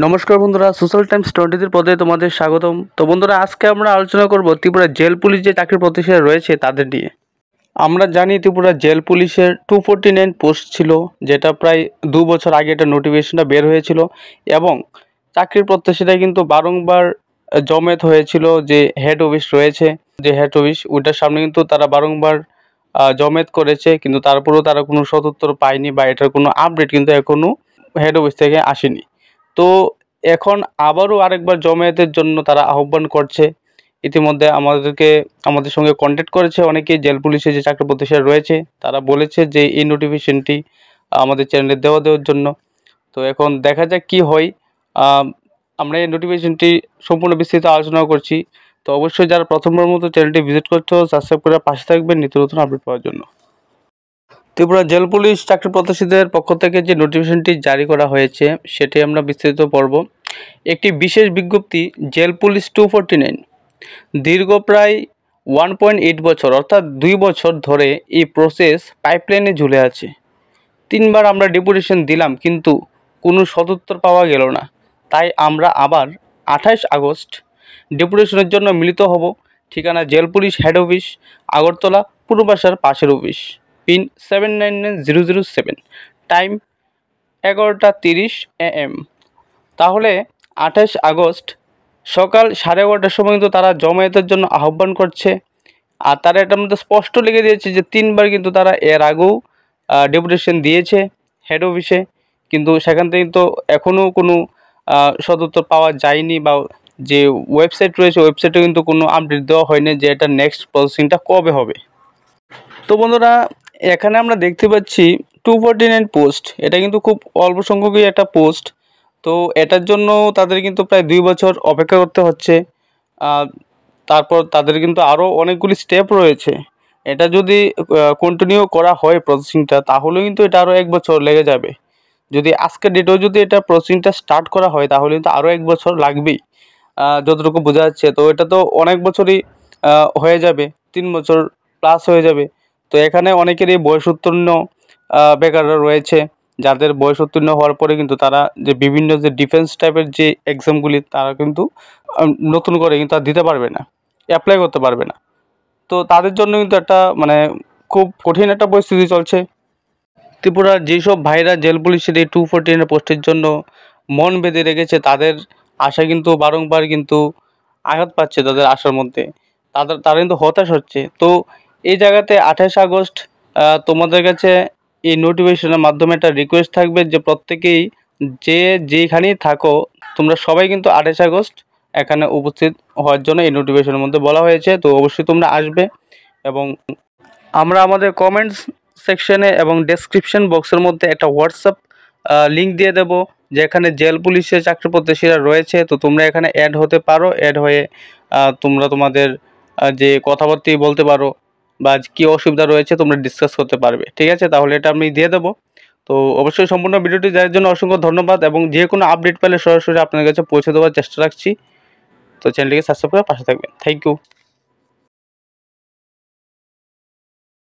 নমস্কার বন্ধুরা, social Times 23 পদে তোমাদের স্বাগতম। তো বন্ধুরা, আজকে আমরা আলোচনা করব ত্রিপুরা জেল পুলিশ যে চাকরি প্রত্যাশীরা রয়েছে তাদের নিয়ে। আমরা জানি ত্রিপুরা জেল পুলিশের 249 পোস্ট ছিল, যেটা প্রায় 2 বছর আগে এটা নোটিফিকেশনটা বের হয়েছিল এবং চাকরির প্রত্যাশীরা কিন্তু বারংবার জমেত হয়েছিল। যে হেড অফিস রয়েছে, যে হেড অফিস ওইটার সামনে কিন্তু তারা বারংবার জমেত করেছে, কিন্তু তারপরেও তারা কোনো সদুত্তর পায়নি বা এটার কোনো আপডেট কিন্তু এখনও হেড অফিস থেকে আসেনি। তো এখন আবারও আরেকবার জমায়েতের জন্য তারা আহ্বান করছে। ইতিমধ্যে আমাদের সঙ্গে কন্ট্যাক্ট করেছে অনেকেই, জেল পুলিশে যে চাকরি প্রত্যাশীরা রয়েছে তারা বলেছে যে এই নোটিফিকেশনটি আমাদের চ্যানেলে দেওয়ার জন্য। তো এখন দেখা যাক কী হয়। আমরা এই নোটিফিকেশনটি সম্পূর্ণ বিস্তৃত আলোচনা করছি। তো অবশ্যই যারা প্রথমবার মতো চ্যানেলটি ভিজিট করতে হবে, সাবস্ক্রাইব করে পাশে থাকবেন নিত্য নতুন আপডেট পাওয়ার জন্য। ত্রিপুরা জেল পুলিশ চাকরি প্রত্যাশীদের পক্ষ থেকে যে নোটিফিকেশনটি জারি করা হয়েছে সেটি আমরা বিস্তারিত পড়ব। একটি বিশেষ বিজ্ঞপ্তি, জেল পুলিশ 249 দীর্ঘ প্রায় 1.8 বছর অর্থাৎ 2 বছর ধরে এই প্রসেস পাইপলাইনে ঝুলে আছে। 3বার আমরা ডেপুটেশন দিলাম কিন্তু কোনো সদুত্তর পাওয়া গেল না। তাই আমরা আবার 28 আগস্ট ডেপুটেশনের জন্য মিলিত হব। ঠিকানা jail police head office, Agartala, পূর্বাসার পাশের অফিস, পিন 799007, টাইম 11:30 AM। তাহলে 28 আগস্ট সকাল 11:30টার সময় কিন্তু তারা জমায়েতের জন্য আহ্বান করছে। আর তারা এটার মধ্যে স্পষ্ট লিখে দিয়েছে যে 3বার কিন্তু তারা এর আগেও ডেপুটেশন দিয়েছে হেড অফিসে, কিন্তু সেখান থেকে তো এখনও কোনো সদুত্তর পাওয়া যায়নি, বা যে ওয়েবসাইট রয়েছে ওয়েবসাইটে কিন্তু কোনো আপডেট দেওয়া হয়নি যে এটা নেক্সট প্রসেসিংটা কবে হবে। তো বন্ধুরা, এখানে আমরা দেখতে পাচ্ছি 249 পোস্ট, এটা কিন্তু খুব অল্প সংখ্যকই একটা পোস্ট। তো এটার জন্য তাদের কিন্তু প্রায় 2 বছর অপেক্ষা করতে হচ্ছে। তারপর তাদের কিন্তু আরও অনেকগুলি স্টেপ রয়েছে। এটা যদি কন্টিনিউ করা হয় প্রসেসিংটা, তাহলে কিন্তু এটা আরও 1 বছর লেগে যাবে। যদি আজকের ডেটেও যদি এটা প্রসেসিংটা স্টার্ট করা হয় তাহলে কিন্তু আরও 1 বছর লাগবেই, যতটুকু বোঝা যাচ্ছে। তো এটা তো অনেক বছরই হয়ে যাবে, 3 বছর প্লাস হয়ে যাবে। তো এখানে অনেকেরই বয়সোত্তীর্ণ বেকাররা রয়েছে, যাদের বয়সোত্তীর্ণ হওয়ার পরে কিন্তু তারা যে বিভিন্ন যে ডিফেন্স টাইপের যে এক্সামগুলি তারা কিন্তু নতুন করে কিন্তু আর দিতে পারবে না, অ্যাপ্লাই করতে পারবে না। তো তাদের জন্য কিন্তু একটা খুব কঠিন একটা পরিস্থিতি চলছে। ত্রিপুরার যেসব ভাইরা জেল পুলিশের এই 249 পোস্টের জন্য মন বেঁধে রেখেছে, তাদের আশা কিন্তু বারংবার কিন্তু আঘাত পাচ্ছে তাদের আশার মধ্যে। তারা কিন্তু হতাশ হচ্ছে। তো এই জায়গাতে 28 আগস্ট তোমাদের কাছে এই নোটিফিকেশনের মাধ্যমে একটা রিকোয়েস্ট থাকবে যে প্রত্যেকেই যেখানেই থাকো তোমরা সবাই কিন্তু 28 আগস্ট এখানে উপস্থিত হওয়ার জন্য এই নোটিফিকেশনের মধ্যে বলা হয়েছে। তো অবশ্যই তোমরা আসবে, এবং আমরা আমাদের কমেন্টস সেকশনে এবং ডেসক্রিপশন বক্সের মধ্যে একটা হোয়াটসঅ্যাপ লিঙ্ক দিয়ে দেবো, যেখানে জেল পুলিশের চাকরি প্রত্যাশীরা রয়েছে। তো তোমরা এখানে অ্যাড হতে পারো, অ্যাড হয়ে তোমরা তোমাদের যে কথাবার্তাই বলতে পারো বা কী অসুবিধা রয়েছে তোমরা ডিসকাস করতে পারবে। ঠিক আছে, তাহলে এটা আমি দিয়ে দেবো। তো অবশ্যই সম্পূর্ণ ভিডিওটি দেওয়ার জন্য অসংখ্য ধন্যবাদ, এবং যে কোনো আপডেট পেলে সরাসরি আপনার কাছে পৌঁছে দেওয়ার চেষ্টা রাখছি। তো চ্যানেলটিকে সাবস্ক্রাইব করে পাশে থাকবেন। Thank you.